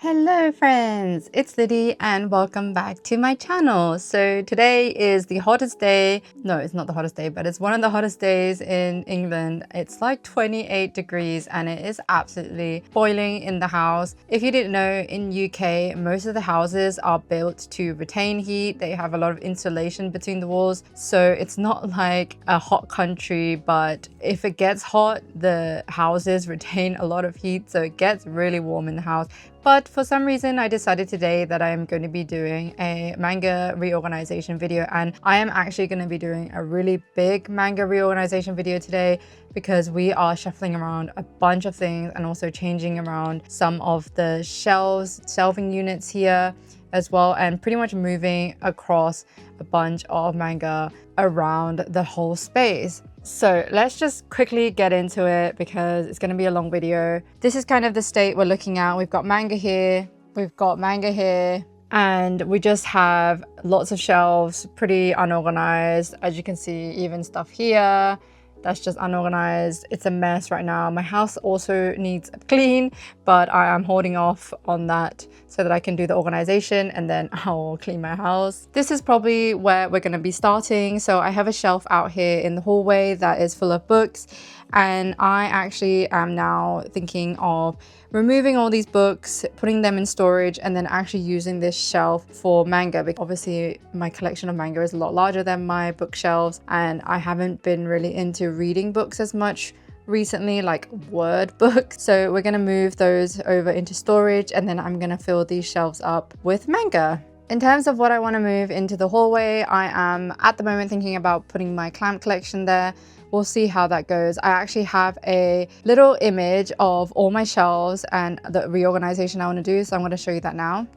Hello friends, it's Liddy and welcome back to my channel. So today is the hottest day. No, it's not the hottest day, but it's one of the hottest days in England. It's like 28 degrees and it is absolutely boiling in the house. If you didn't know, in UK, most of the houses are built to retain heat. They have a lot of insulation between the walls. So it's not like a hot country, but if it gets hot, the houses retain a lot of heat. So it gets really warm in the house. But for some reason, I decided today that I am going to be doing a manga reorganization video, and I am actually going to be doing a really big manga reorganization video today because we are shuffling around a bunch of things and also changing around some of the shelving units here as well, and pretty much moving across a bunch of manga around the whole space. So let's just quickly get into it because it's going to be a long video. This is kind of the state we're looking at. We've got manga here, we've got manga here, and we just have lots of shelves, pretty unorganized. As you can see, even stuff here, that's just unorganized. It's a mess right now. My house also needs a clean, but I am holding off on that so that I can do the organization and then I'll clean my house. This is probably where we're going to be starting. So I have a shelf out here in the hallway that is full of books, and I actually am now thinking of removing all these books, putting them in storage, and then actually using this shelf for manga. Because obviously my collection of manga is a lot larger than my bookshelves, and I haven't been really into reading books as much recently, like word books. So we're gonna move those over into storage, and then I'm gonna fill these shelves up with manga. In terms of what I want to move into the hallway, I am at the moment thinking about putting my clamp collection there. We'll see how that goes. I actually have a little image of all my shelves and the reorganization I want to do, so I'm going to show you that now.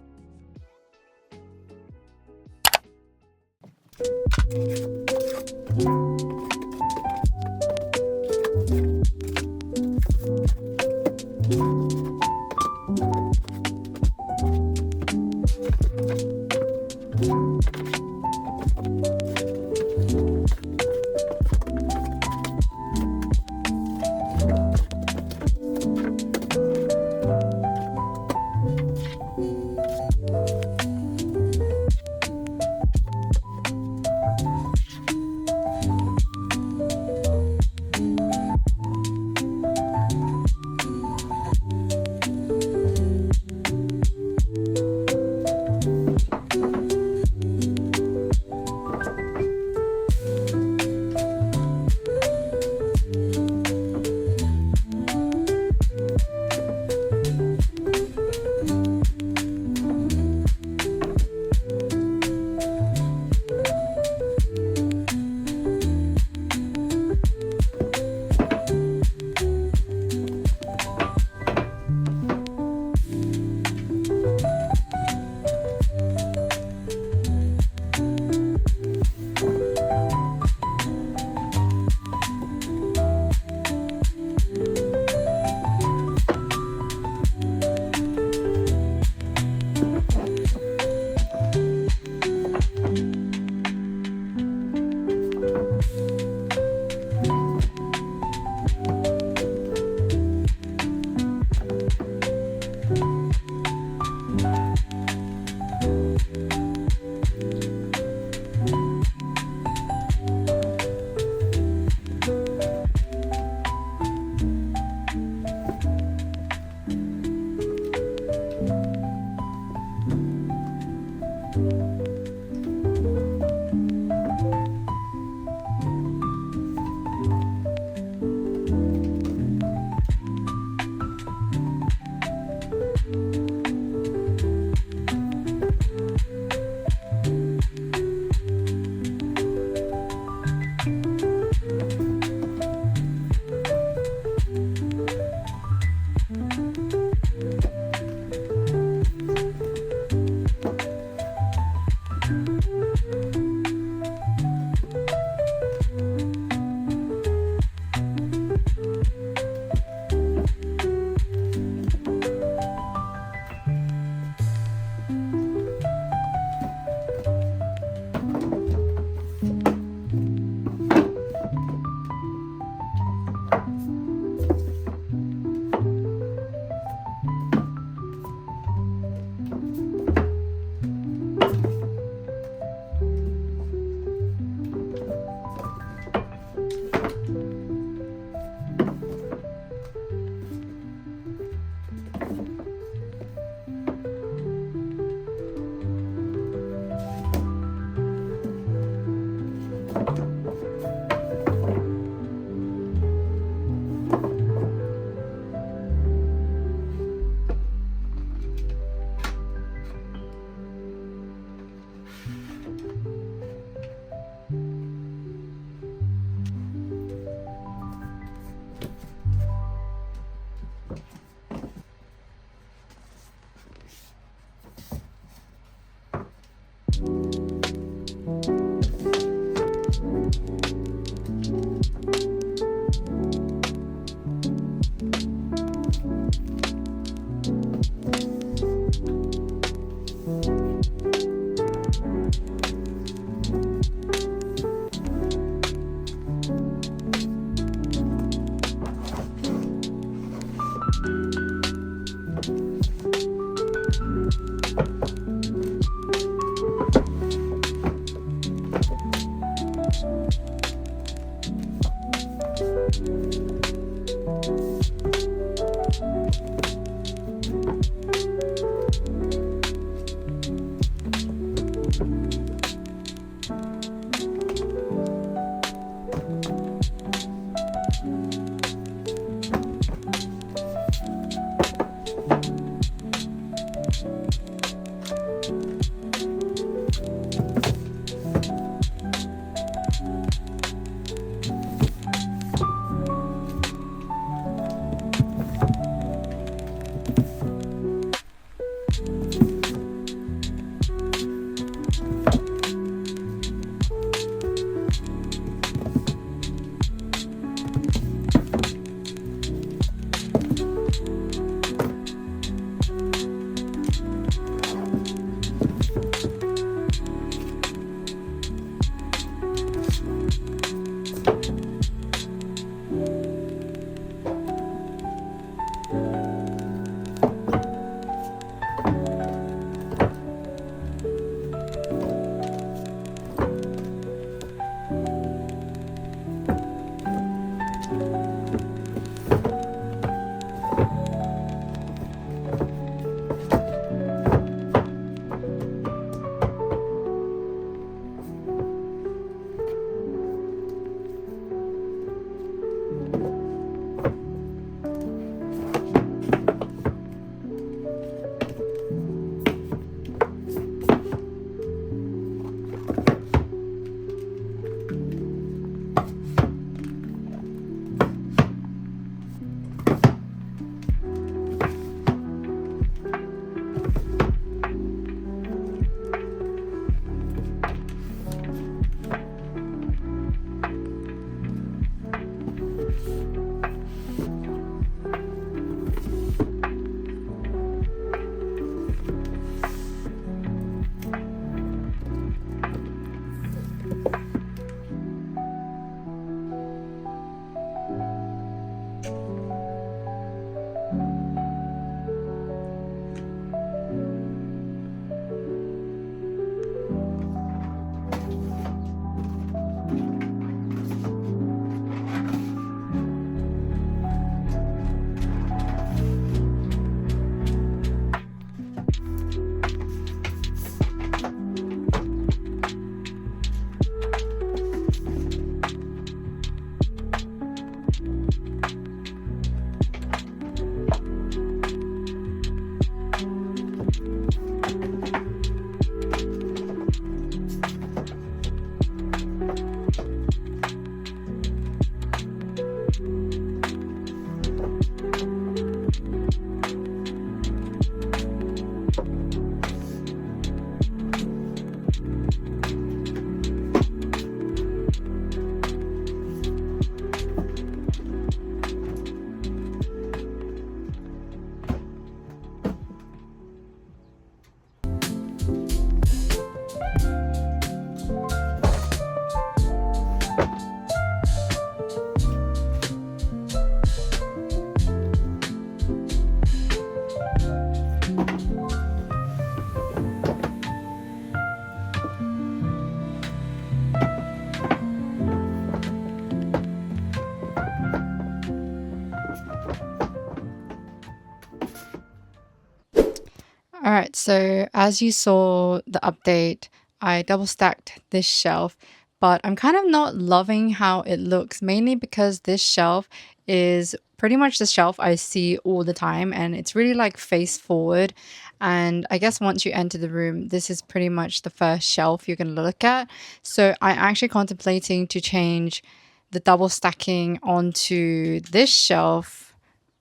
All right, so as you saw the update, I double stacked this shelf, but I'm kind of not loving how it looks, mainly because this shelf is pretty much the shelf I see all the time, and it's really like face forward. And I guess once you enter the room, this is pretty much the first shelf you're going to look at. So I'm actually contemplating to change the double stacking onto this shelf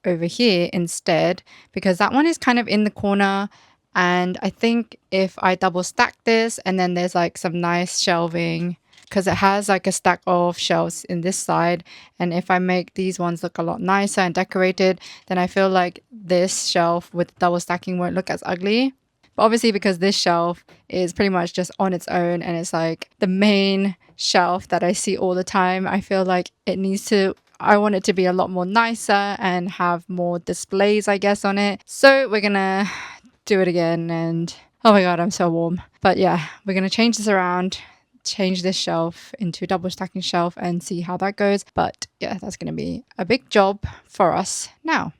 over here instead, because that one is kind of in the corner. And I think if I double stack this and then there's like some nice shelving, because it has like a stack of shelves in this side, and if I make these ones look a lot nicer and decorated, then I feel like this shelf with double stacking won't look as ugly. But obviously, because this shelf is pretty much just on its own and it's like the main shelf that I see all the time, I feel like I want it to be a lot more nicer and have more displays, I guess, on it. So we're gonna do it again. And oh my god, I'm so warm. But yeah, we're going to change this around, change this shelf into a double stacking shelf and see how that goes. But yeah, that's going to be a big job for us now.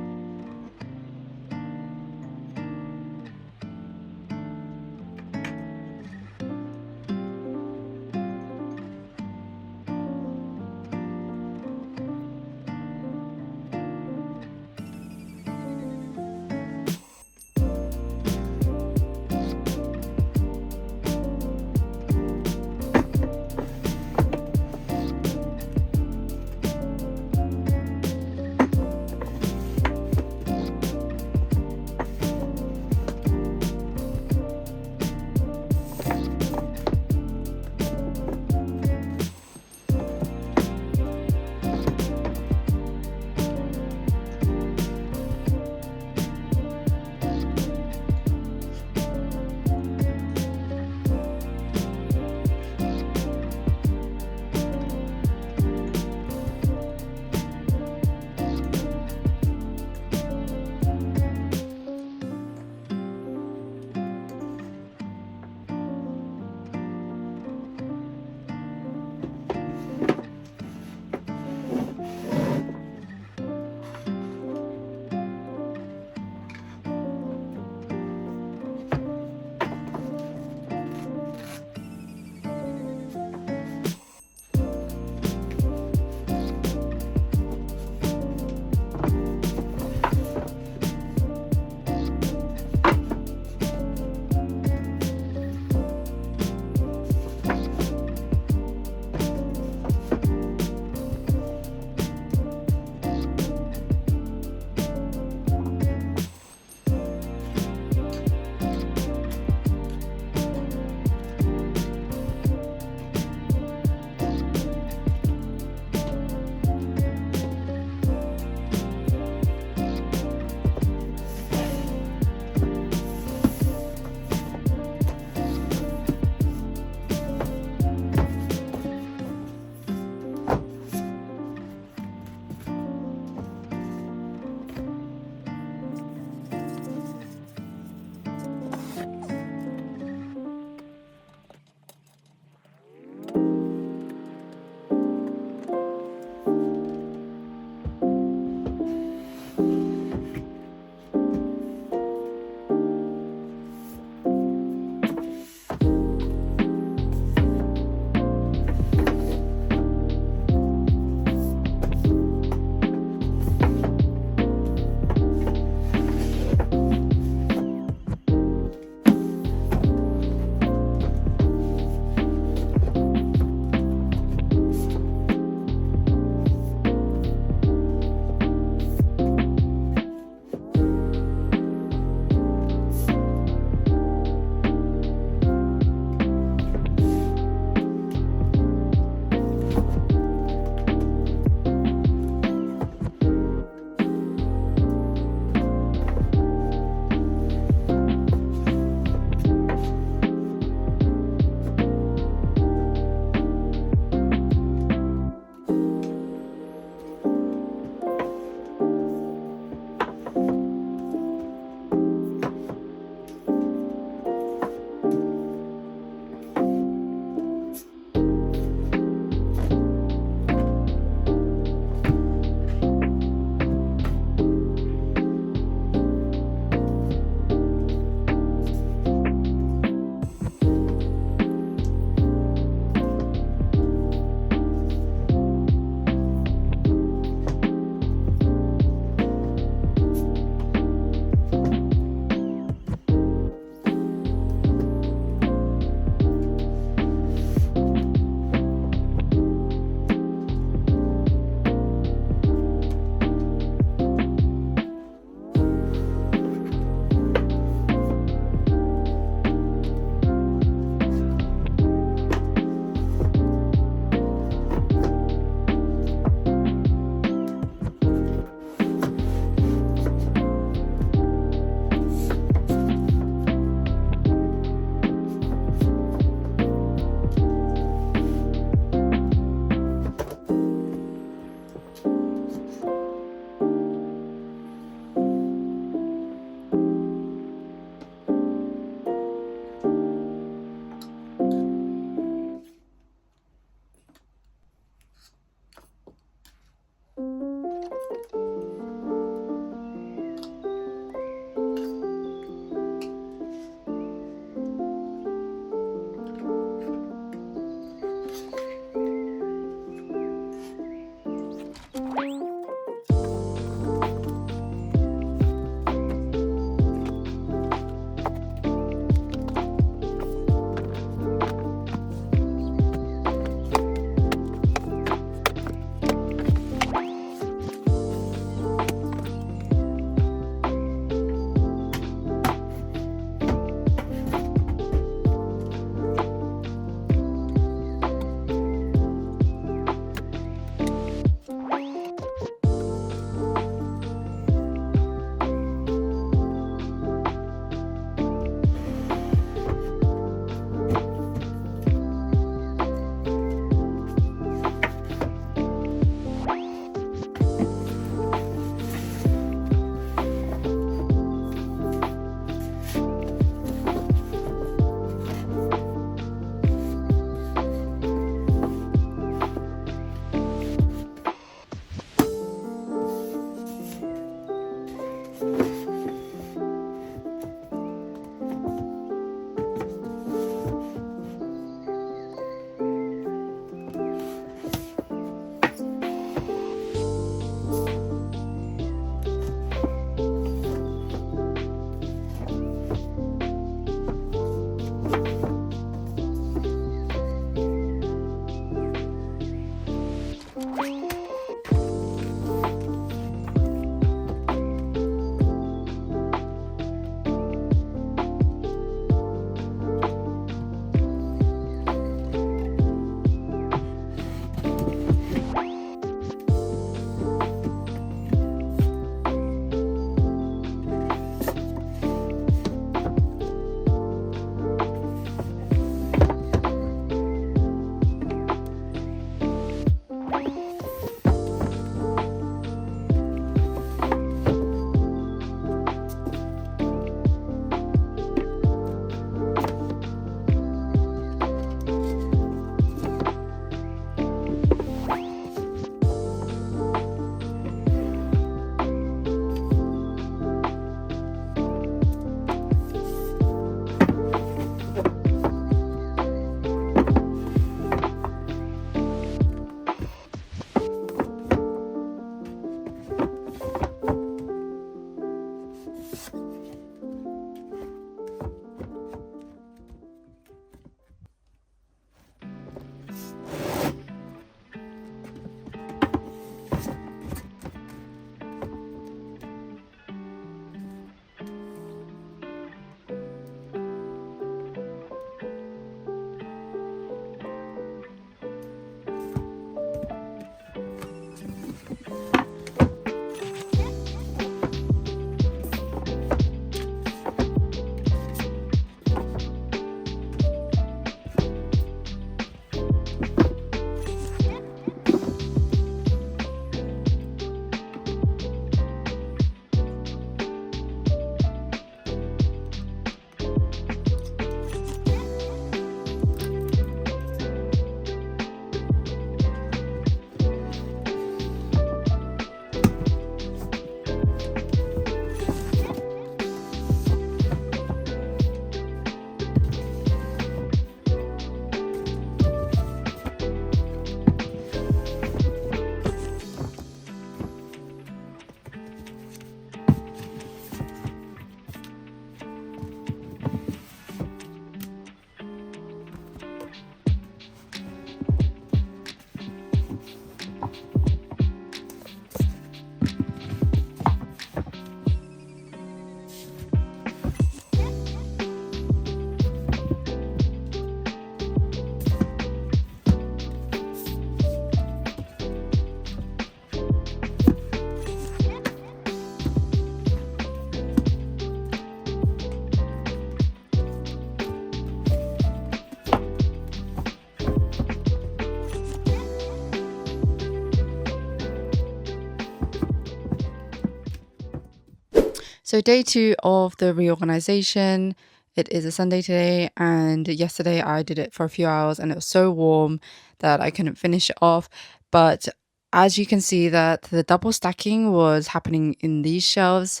So day 2 of the reorganization. It is a Sunday today, and yesterday I did it for a few hours and it was so warm that I couldn't finish it off. But as you can see, that the double stacking was happening in these shelves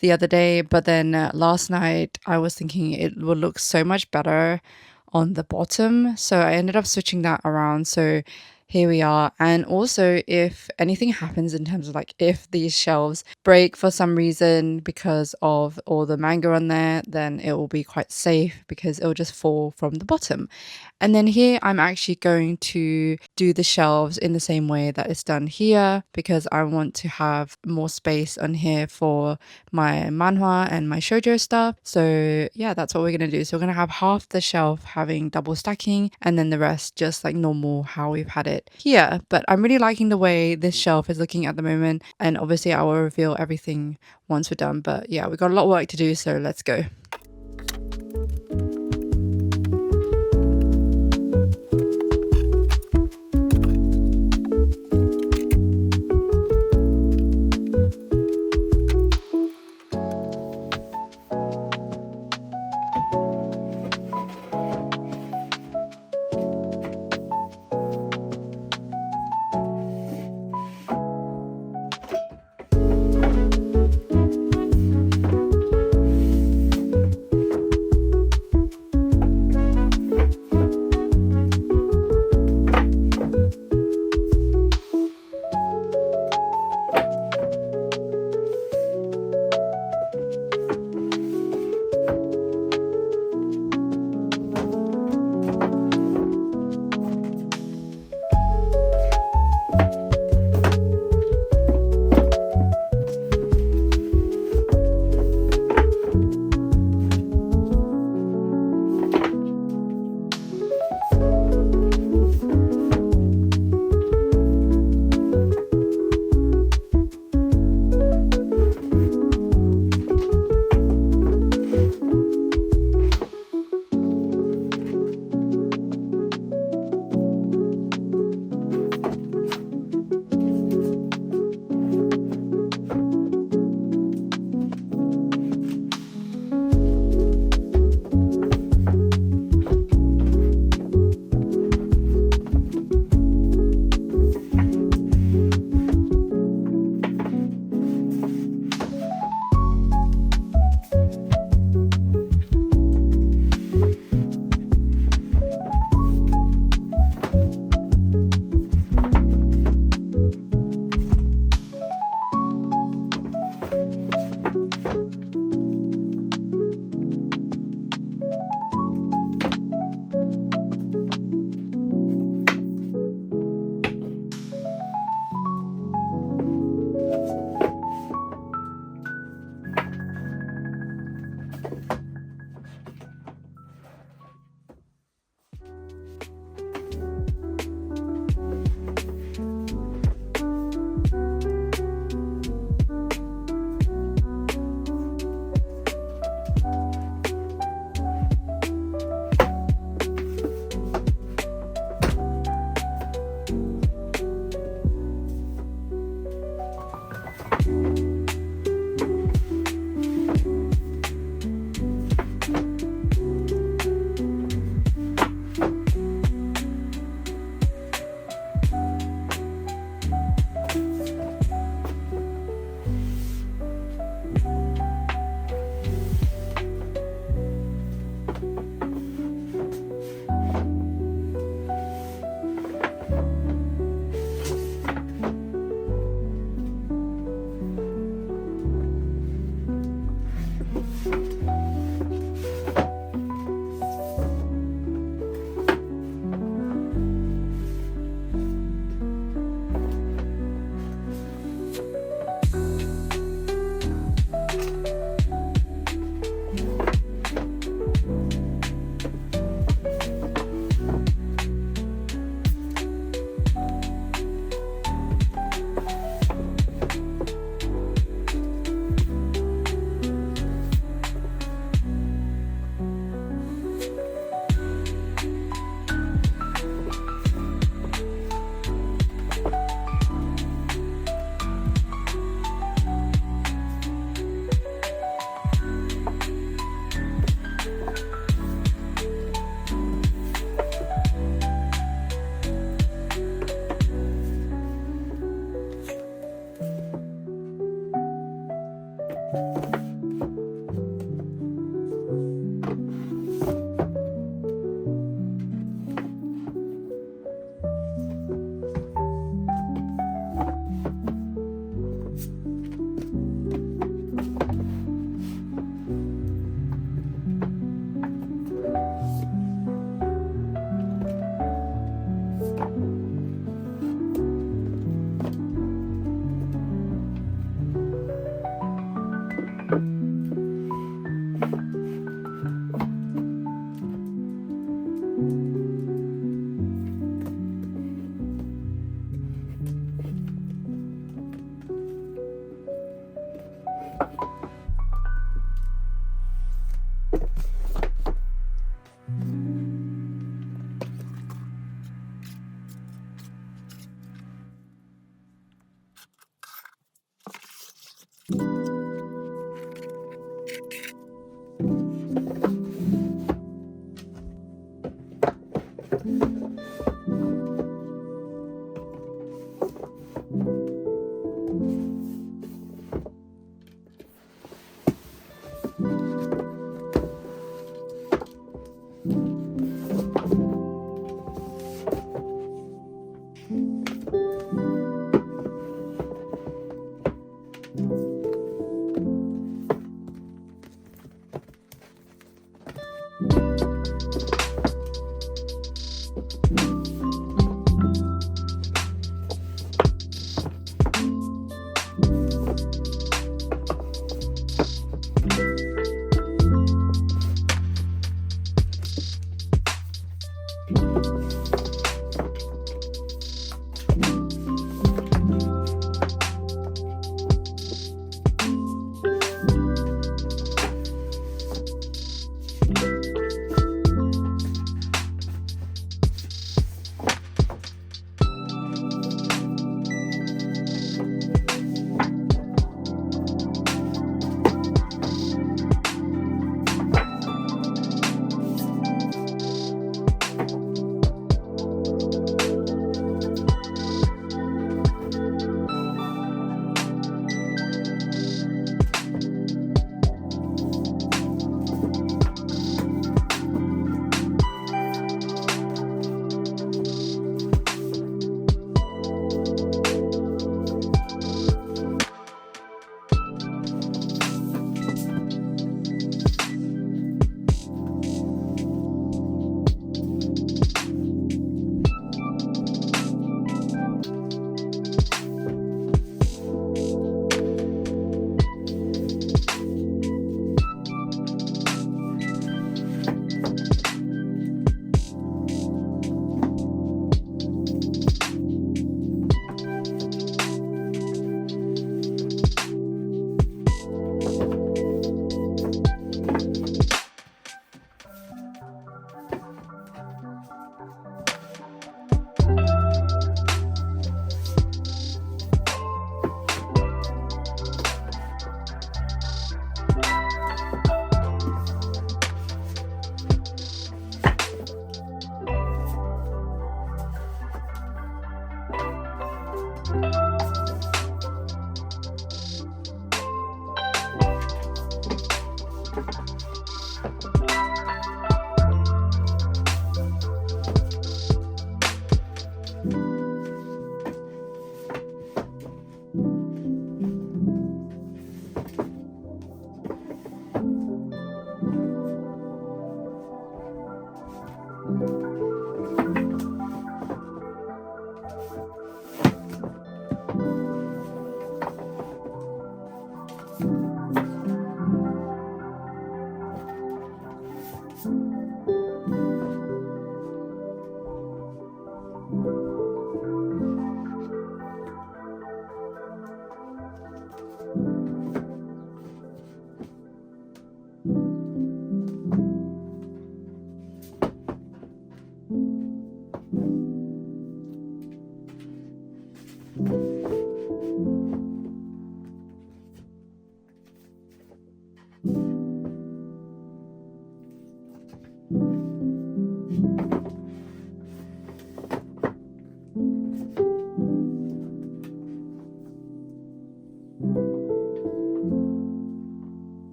the other day, but then last night I was thinking it would look so much better on the bottom, so I ended up switching that around. So here we are. And also, if anything happens in terms of like if these shelves break for some reason because of all the manga on there, then it will be quite safe because it will just fall from the bottom. And then here I'm actually going to do the shelves in the same way that it's done here, because I want to have more space on here for my manhwa and my shojo stuff. So yeah, that's what we're going to do. So we're going to have half the shelf having double stacking and then the rest just like normal how we've had it here. But I'm really liking the way this shelf is looking at the moment, and obviously I will reveal everything once we're done. But yeah, we've got a lot of work to do, so let's go.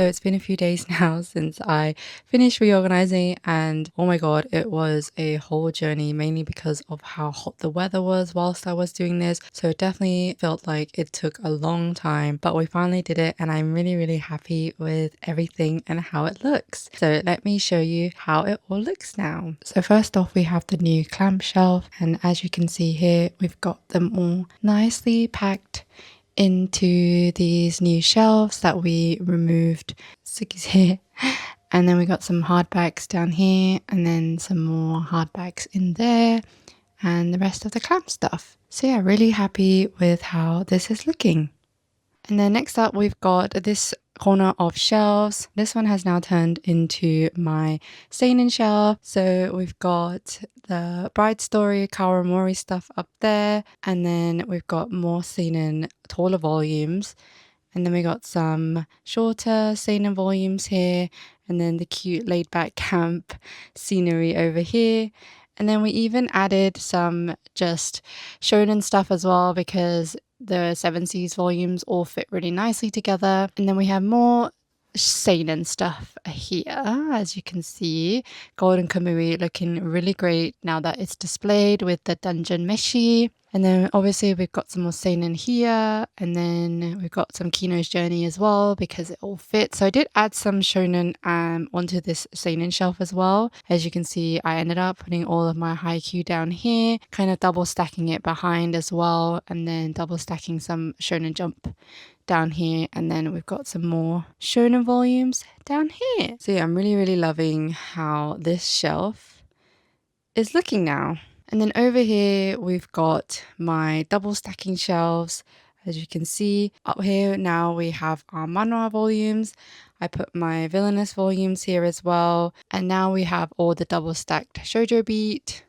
So it's been a few days now since I finished reorganizing, and oh my god, it was a whole journey, mainly because of how hot the weather was whilst I was doing this. So it definitely felt like it took a long time, but we finally did it, and I'm really happy with everything and how it looks. So let me show you how it all looks now. So first off, we have the new clamp shelf, and as you can see here, we've got them all nicely packed into these new shelves that we removed Suki's here. And then we got some hardbacks down here, and then some more hardbacks in there, and the rest of the clamp stuff. So yeah, really happy with how this is looking. And then next up, we've got this corner of shelves. This one has now turned into my seinen shelf. So we've got the Bride Story Kawamori stuff up there, and then we've got more seinen taller volumes, and then we got some shorter seinen volumes here, and then the cute laid back camp scenery over here. And then we even added some just shonen stuff as well, because the Seven Seas volumes all fit really nicely together. And then we have more seinen stuff here, as you can see. Golden Kamui looking really great now that it's displayed with the dungeon meshi. And then obviously we've got some more seinen here, and then we've got some Kino's Journey as well because it all fits. So I did add some shonen onto this seinen shelf as well. As you can see, I ended up putting all of my haikyuu down here, kind of double stacking it behind as well, and then double stacking some shonen jump down here, and then we've got some more shonen volumes down here. So yeah, I'm really loving how this shelf is looking now. And then over here, we've got my double stacking shelves. As you can see, up here now we have our manhwa volumes. I put my villainess volumes here as well. And now we have all the double stacked shojobeat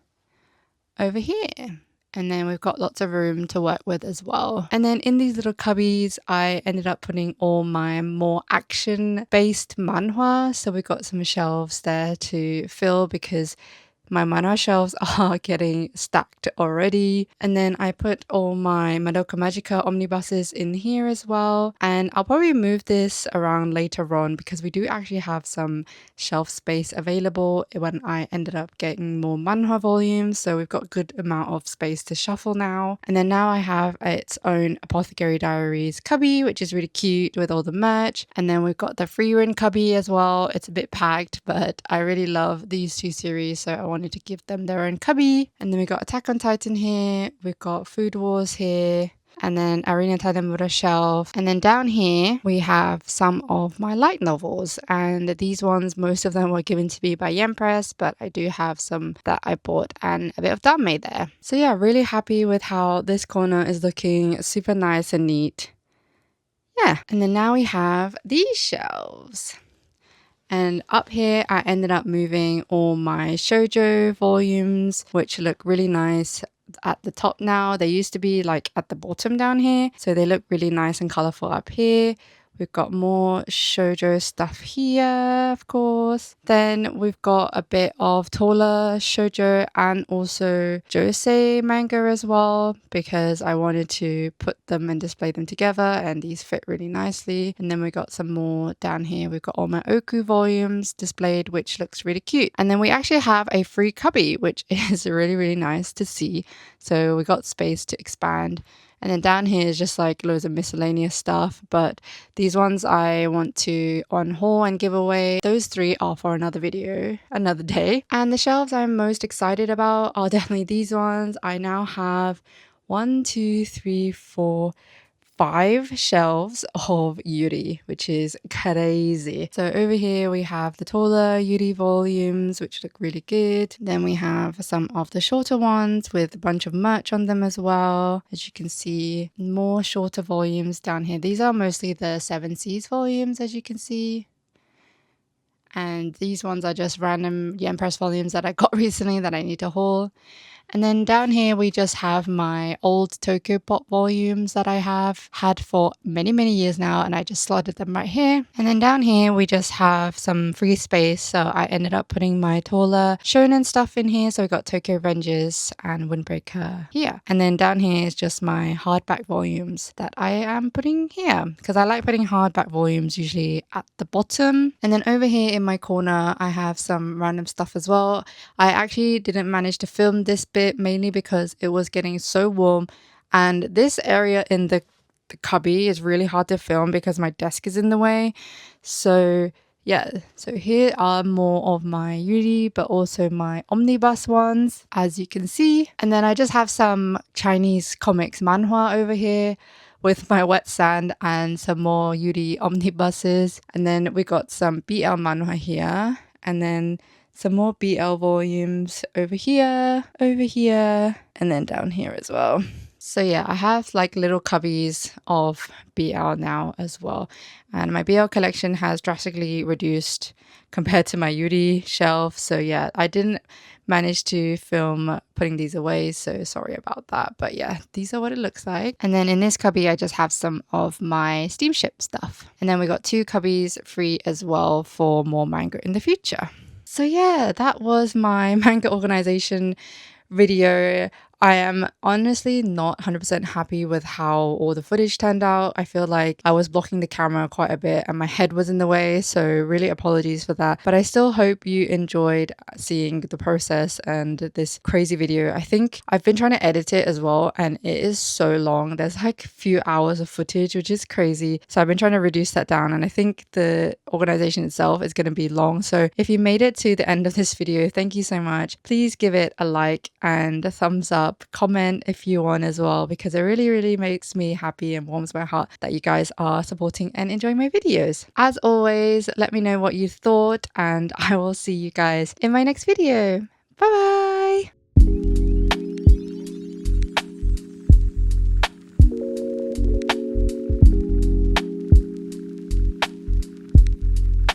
over here. And then we've got lots of room to work with as well. And then in these little cubbies, I ended up putting all my more action-based manhwa. So we've got some shelves there to fill because my manhwa shelves are getting stacked already. And then I put all my Madoka Magica omnibuses in here as well. And I'll probably move this around later on because we do actually have some shelf space available when I ended up getting more manhwa volumes. So we've got a good amount of space to shuffle now. And then now I have its own Apothecary Diaries cubby, which is really cute with all the merch. And then we've got the Free Run cubby as well. It's a bit packed, but I really love these two series, so I wanted to give them their own cubby. And then we got Attack on Titan here, we've got Food Wars here, and then Arena Tadamura shelf. And then down here we have some of my light novels, and these ones, most of them were given to me by Yen Press, but I do have some that I bought and a bit of Dame there. So yeah, really happy with how this corner is looking, super nice and neat. Yeah, and then now we have these shelves. And up here, I ended up moving all my shojo volumes, which look really nice at the top now. They used to be like at the bottom down here. So they look really nice and colorful up here. We've got more shojo stuff here, of course. Then we've got a bit of taller shojo and also josei manga as well, because I wanted to put them and display them together, and these fit really nicely. And then we got some more down here. We've got all my oku volumes displayed, which looks really cute. And then we actually have a free cubby, which is really nice to see. So we got space to expand. And then down here is just like loads of miscellaneous stuff. But these ones I want to unhaul and give away. Those three are for another video, another day. And the shelves I'm most excited about are definitely these ones. I now have 1, 2, 3, 4, 5 shelves of yuri, which is crazy. So over here we have the taller yuri volumes, which look really good. Then we have some of the shorter ones with a bunch of merch on them as well. As you can see, more shorter volumes down here. These are mostly the Seven Seas volumes, as you can see. And these ones are just random Yen Press volumes that I got recently that I need to haul. And then down here, we just have my old tokyopop volumes that I have had for many, many years now. And I just slotted them right here. And then down here, we just have some free space. So I ended up putting my taller shonen stuff in here. So we got Tokyo Revengers and Windbreaker here. And then down here is just my hardback volumes that I am putting here because I like putting hardback volumes usually at the bottom. And then over here in my corner, I have some random stuff as well. I actually didn't manage to film this bit mainly because it was getting so warm, and this area in the cubby is really hard to film because my desk is in the way. So yeah, so here are more of my yuri but also my omnibus ones, as you can see. And then I just have some Chinese comics manhwa over here with my wet sand and some more yuri omnibuses. And then we got some BL manhwa here, and then some more BL volumes over here, and then down here as well. So yeah, I have like little cubbies of BL now as well. And my BL collection has drastically reduced compared to my Yuri shelf. So yeah, I didn't manage to film putting these away, so sorry about that. But yeah, these are what it looks like. And then in this cubby, I just have some of my steamship stuff. And then we got 2 cubbies free as well for more manga in the future. So yeah, that was my manga organization video. I am honestly not 100% happy with how all the footage turned out. I feel like I was blocking the camera quite a bit and my head was in the way, so really apologies for that. But I still hope you enjoyed seeing the process and this crazy video. I think I've been trying to edit it as well, and it is so long. There's like a few hours of footage, which is crazy. So I've been trying to reduce that down, and I think the organization itself is going to be long. So if you made it to the end of this video, thank you so much. Please give it a like and a thumbs up. Comment if you want as well, because it really makes me happy and warms my heart that you guys are supporting and enjoying my videos. As always, let me know what you thought, and I will see you guys in my next video. Bye bye.